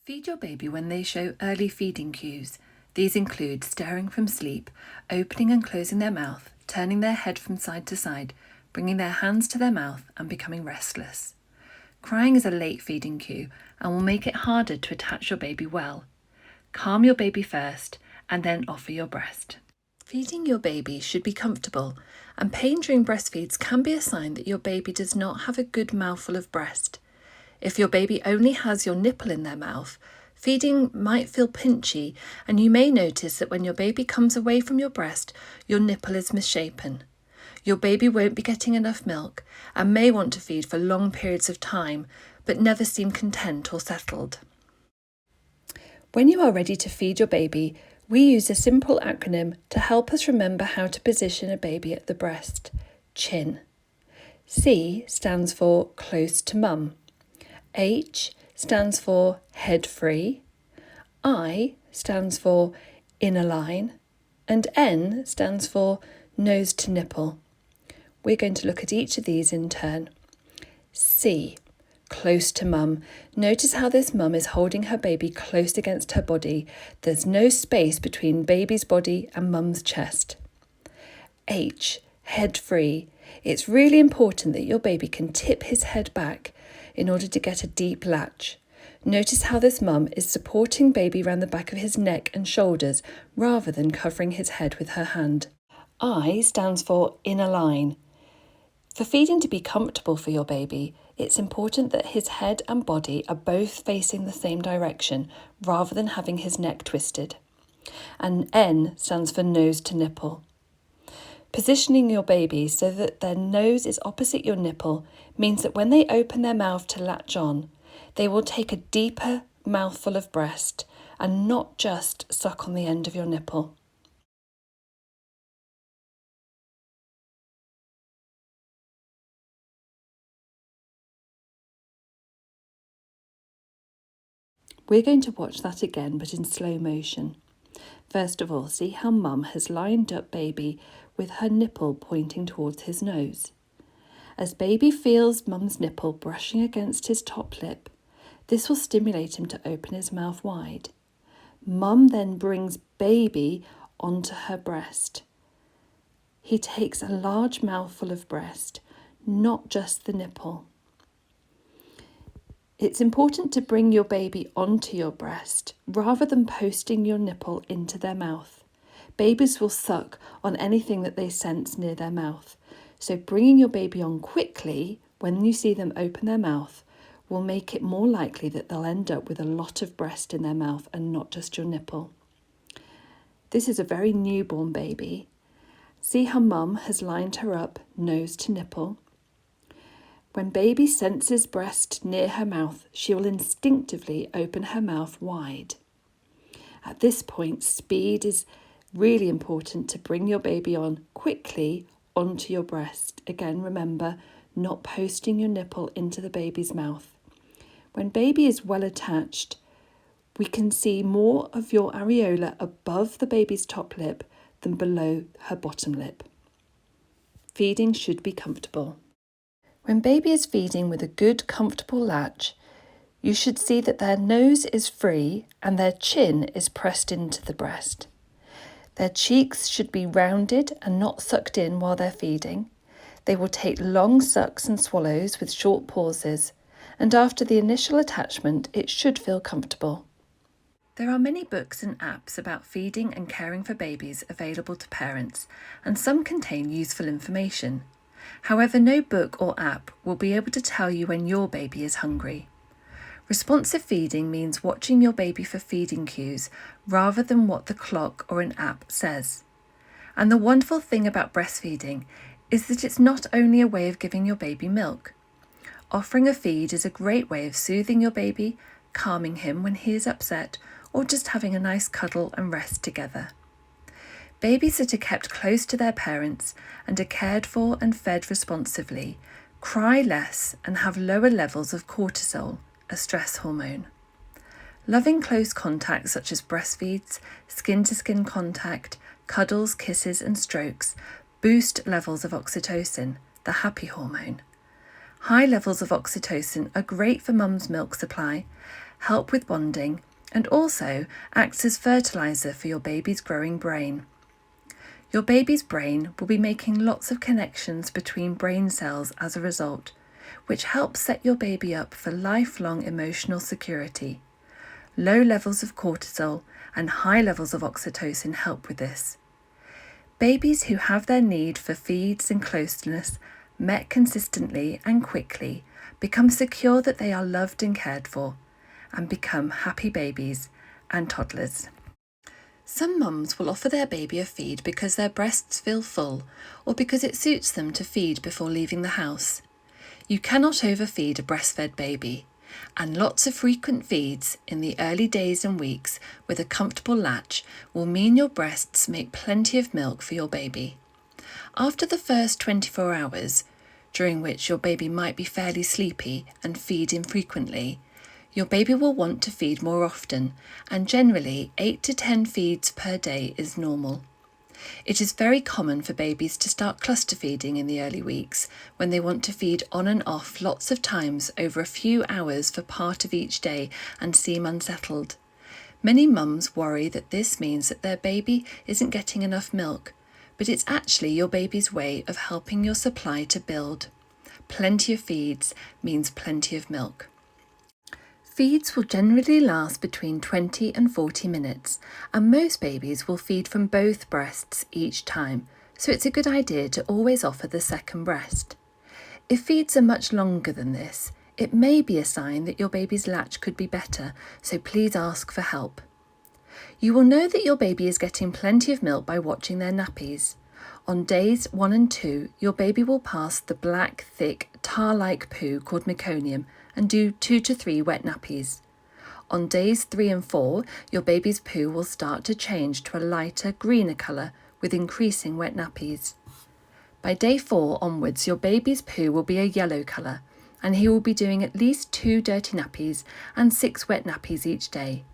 Feed your baby when they show early feeding cues. These include stirring from sleep, opening and closing their mouth, turning their head from side to side, bringing their hands to their mouth and becoming restless. Crying is a late feeding cue and will make it harder to attach your baby well. Calm your baby first and then offer your breast. Feeding your baby should be comfortable, and pain during breastfeeds can be a sign that your baby does not have a good mouthful of breast. If your baby only has your nipple in their mouth, feeding might feel pinchy, and you may notice that when your baby comes away from your breast, your nipple is misshapen. Your baby won't be getting enough milk and may want to feed for long periods of time, but never seem content or settled. When you are ready to feed your baby, we use a simple acronym to help us remember how to position a baby at the breast: CHIN. C stands for close to mum. H stands for head free. I stands for inner line. And N stands for nose to nipple. We're going to look at each of these in turn. C, close to mum. Notice how this mum is holding her baby close against her body. There's no space between baby's body and mum's chest. H, head free. It's really important that your baby can tip his head back in order to get a deep latch. Notice how this mum is supporting baby around the back of his neck and shoulders rather than covering his head with her hand. I stands for inner line. For feeding to be comfortable for your baby, it's important that his head and body are both facing the same direction rather than having his neck twisted. And N stands for nose to nipple. Positioning your baby so that their nose is opposite your nipple means that when they open their mouth to latch on, they will take a deeper mouthful of breast and not just suck on the end of your nipple. We're going to watch that again, but in slow motion. First of all, see how mum has lined up baby with her nipple pointing towards his nose. As baby feels mum's nipple brushing against his top lip, this will stimulate him to open his mouth wide. Mum then brings baby onto her breast. He takes a large mouthful of breast, not just the nipple. It's important to bring your baby onto your breast rather than posting your nipple into their mouth. Babies will suck on anything that they sense near their mouth, so bringing your baby on quickly when you see them open their mouth will make it more likely that they'll end up with a lot of breast in their mouth and not just your nipple. This is a very newborn baby. See how mum has lined her up nose to nipple. When baby senses breast near her mouth, she will instinctively open her mouth wide. At this point, speed is really important to bring your baby on quickly onto your breast. Again, remember, not posting your nipple into the baby's mouth. When baby is well attached, we can see more of your areola above the baby's top lip than below her bottom lip. Feeding should be comfortable. When baby is feeding with a good, comfortable latch, you should see that their nose is free and their chin is pressed into the breast. Their cheeks should be rounded and not sucked in while they're feeding. They will take long sucks and swallows with short pauses, and after the initial attachment, it should feel comfortable. There are many books and apps about feeding and caring for babies available to parents, and some contain useful information. However, no book or app will be able to tell you when your baby is hungry. Responsive feeding means watching your baby for feeding cues rather than what the clock or an app says. And the wonderful thing about breastfeeding is that it's not only a way of giving your baby milk. Offering a feed is a great way of soothing your baby, calming him when he is upset, or just having a nice cuddle and rest together. Babies that are kept close to their parents and are cared for and fed responsively cry less and have lower levels of cortisol, a stress hormone. Loving close contact such as breastfeeds, skin-to-skin contact, cuddles, kisses and strokes boost levels of oxytocin, the happy hormone. High levels of oxytocin are great for mum's milk supply help with bonding, and also acts as fertiliser for your baby's growing brain. Your baby's brain will be making lots of connections between brain cells as a result, which helps set your baby up for lifelong emotional security. Low levels of cortisol and high levels of oxytocin help with this. Babies who have their need for feeds and closeness met consistently and quickly become secure that they are loved and cared for, and become happy babies and toddlers. Some mums will offer their baby a feed because their breasts feel full or because it suits them to feed before leaving the house. You cannot overfeed a breastfed baby, and lots of frequent feeds in the early days and weeks with a comfortable latch will mean your breasts make plenty of milk for your baby. After the first 24 hours, during which your baby might be fairly sleepy and feed infrequently, your baby will want to feed more often, and generally 8 to 10 feeds per day is normal. It is very common for babies to start cluster feeding in the early weeks when they want to feed on and off lots of times over a few hours for part of each day and seem unsettled. Many mums worry that this means that their baby isn't getting enough milk, but it's actually your baby's way of helping your supply to build. Plenty of feeds means plenty of milk. Feeds will generally last between 20 and 40 minutes, and most babies will feed from both breasts each time, so it's a good idea to always offer the second breast. If feeds are much longer than this, it may be a sign that your baby's latch could be better, so please ask for help. You will know that your baby is getting plenty of milk by watching their nappies. On days 1 and 2, your baby will pass the black, thick, tar-like poo called meconium and do 2 to 3 wet nappies. On days 3 and 4, your baby's poo will start to change to a lighter, greener colour with increasing wet nappies. By day 4 onwards, your baby's poo will be a yellow colour, and he will be doing at least 2 dirty nappies and 6 wet nappies each day.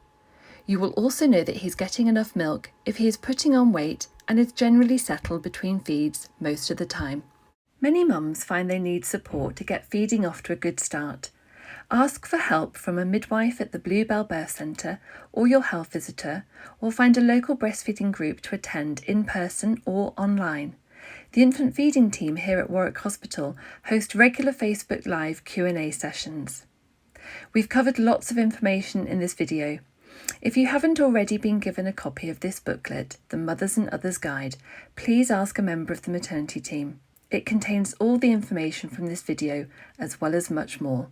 You will also know that he's getting enough milk if he is putting on weight and is generally settled between feeds most of the time. Many mums find they need support to get feeding off to a good start. Ask for help from a midwife at the Bluebell Birth Centre or your health visitor, or find a local breastfeeding group to attend in person or online. The infant feeding team here at Warwick Hospital host regular Facebook Live Q&A sessions. We've covered lots of information in this video. If you haven't already been given a copy of this booklet, The Mothers and Others Guide, please ask a member of the maternity team. It contains all the information from this video, as well as much more.